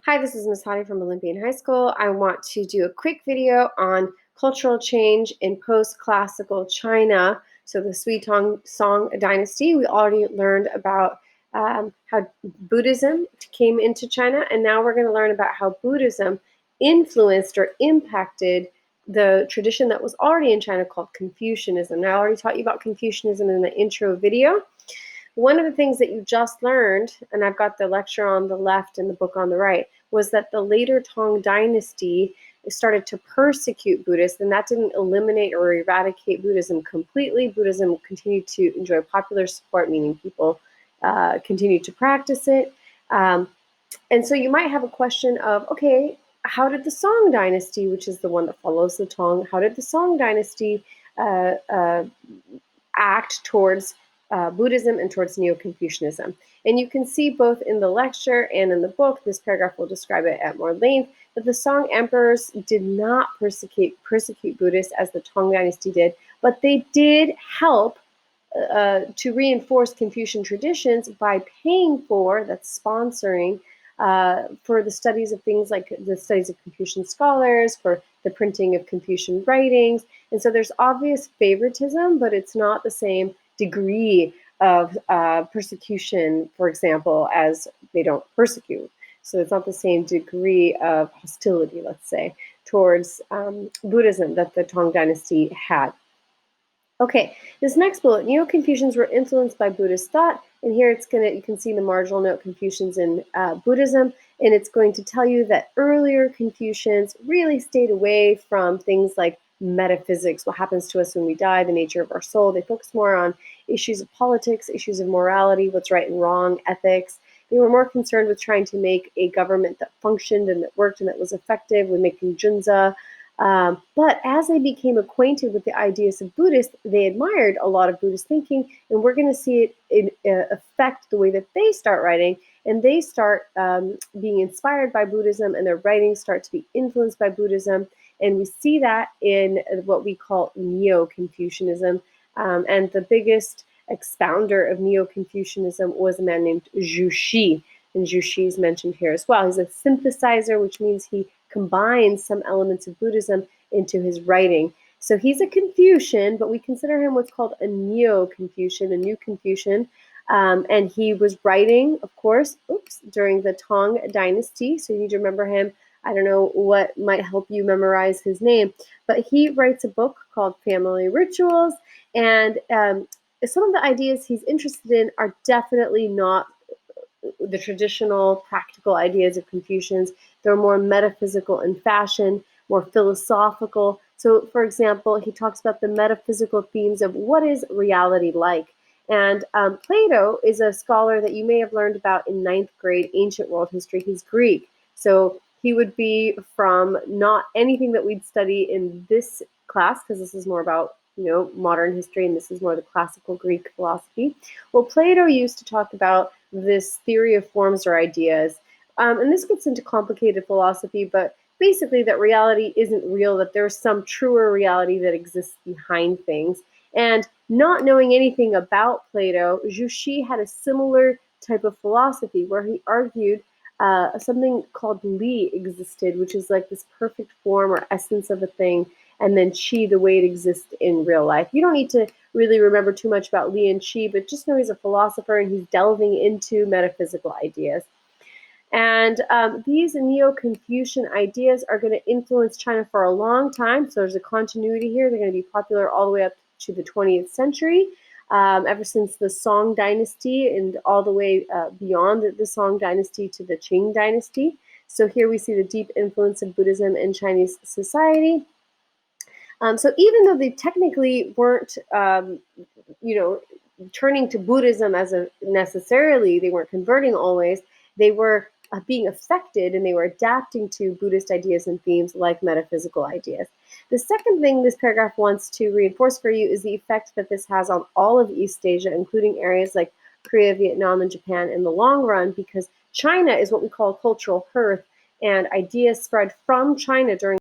Hi, this is Ms. Hadi from Olympian High School. I want to do a quick video on cultural change in post-classical China. So the Song Dynasty, we already learned about how Buddhism came into China, and now we're going to learn about how Buddhism influenced or impacted the tradition that was already in China called Confucianism. Now, I already taught you about Confucianism in the intro video. One of the things that you just learned, and I've got the lecture on the left and the book on the right, was that the later Song Dynasty started to persecute Buddhists, and that didn't eliminate or eradicate Buddhism completely. Buddhism continued to enjoy popular support, meaning people continued to practice it. And so you might have a question of, okay, how did the Song Dynasty, which is the one that follows the Tang, how did the Song Dynasty act towards Buddhism and towards Neo-Confucianism? And you can see both in the lecture and in the book, this paragraph will describe it at more length, that the Song emperors did not persecute Buddhists as the Tang Dynasty did, but they did help to reinforce Confucian traditions by paying for, that's sponsoring, for the studies of things like the studies of Confucian scholars, for the printing of Confucian writings. And so there's obvious favoritism, but it's not the same degree of persecution, for example, as they don't persecute. So it's not the same degree of hostility, let's say, towards Buddhism that the Tang Dynasty had. Okay, this next bullet, Neo-Confucians were influenced by Buddhist thought, and here you can see the marginal note Confucians in Buddhism, and it's going to tell you that earlier Confucians really stayed away from things like metaphysics, what happens to us when we die, the nature of our soul. They focused more on issues of politics, issues of morality, what's right and wrong, ethics. They were more concerned with trying to make a government that functioned and that worked and that was effective, with making junzi. But as they became acquainted with the ideas of Buddhists, they admired a lot of Buddhist thinking, and we're going to see it affect the way that they start writing, and they start being inspired by Buddhism, and their writings start to be influenced by Buddhism, and we see that in what we call Neo-Confucianism, and the biggest expounder of Neo-Confucianism was a man named Zhu Xi, and Zhu Xi is mentioned here as well. He's a synthesizer, which means he combines some elements of Buddhism into his writing. So he's a Confucian, but we consider him what's called a Neo-Confucian, a new Confucian. And he was writing, of course, during the Tang Dynasty. So you need to remember him. I don't know what might help you memorize his name, but he writes a book called Family Rituals. And some of the ideas he's interested in are definitely not the traditional practical ideas of Confucians. They're more metaphysical in fashion, more philosophical. So, for example, he talks about the metaphysical themes of what is reality like. And Plato is a scholar that you may have learned about in 9th grade ancient world history. He's Greek. So he would be from not anything that we'd study in this class, because this is more about modern history, and this is more the classical Greek philosophy. Well, Plato used to talk about this theory of forms or ideas, and this gets into complicated philosophy, but basically that reality isn't real, that there's some truer reality that exists behind things. And not knowing anything about Plato, Zhu Xi had a similar type of philosophy where he argued something called Li existed, which is like this perfect form or essence of a thing, and then Qi, the way it exists in real life. You don't need to really remember too much about Li and Qi, but just know he's a philosopher and he's delving into metaphysical ideas. And these Neo-Confucian ideas are going to influence China for a long time. So there's a continuity here. They're going to be popular all the way up to the 20th century, ever since the Song Dynasty and all the way beyond the Song Dynasty to the Qing Dynasty. So here we see the deep influence of Buddhism in Chinese society. So even though they technically weren't, turning to Buddhism as necessarily, they weren't converting always, they were being affected, and they were adapting to Buddhist ideas and themes like metaphysical ideas. The second thing this paragraph wants to reinforce for you is the effect that this has on all of East Asia, including areas like Korea, Vietnam, and Japan in the long run, because China is what we call a cultural hearth, and ideas spread from China during